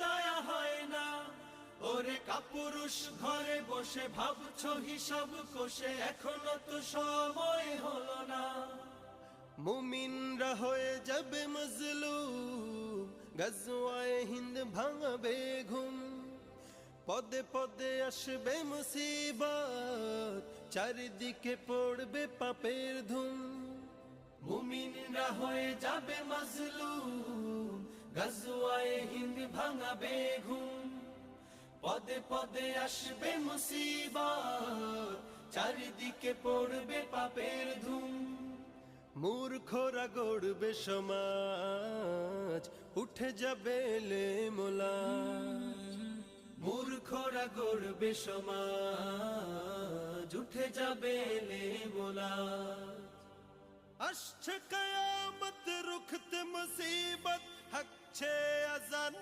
দয়া হয় না। ওরে কাপুরুষ ঘরে বসে ভাবছো হিসাব কষে, এখনো তো সময় হলো না। মুমিনরা হয়ে যাবে মজলুম, গজওয়ায়ে হিন্দ ভাঙাবে ঘুম। পদে পদে আসবে মুসিবত, চারিদিকে পড়বে পাপের ধুম। মুমিনরা হয়ে যাবে মাজলুম, গজওয়ায়ে হিন্দ ভাঙাবে ঘুম। পদে পদে আসবে মুসিবত, চারিদিকে পড়বে পাপের ধুম। মূর্খরা গড়বে সমাজ, উঠে যাবে লেমোলা। মূর্খরা গড়বে সমাজ, উঠে যাবে লেমোলা। আসছে কিয়ামত রুখতে মুসিবত, হকছে আজান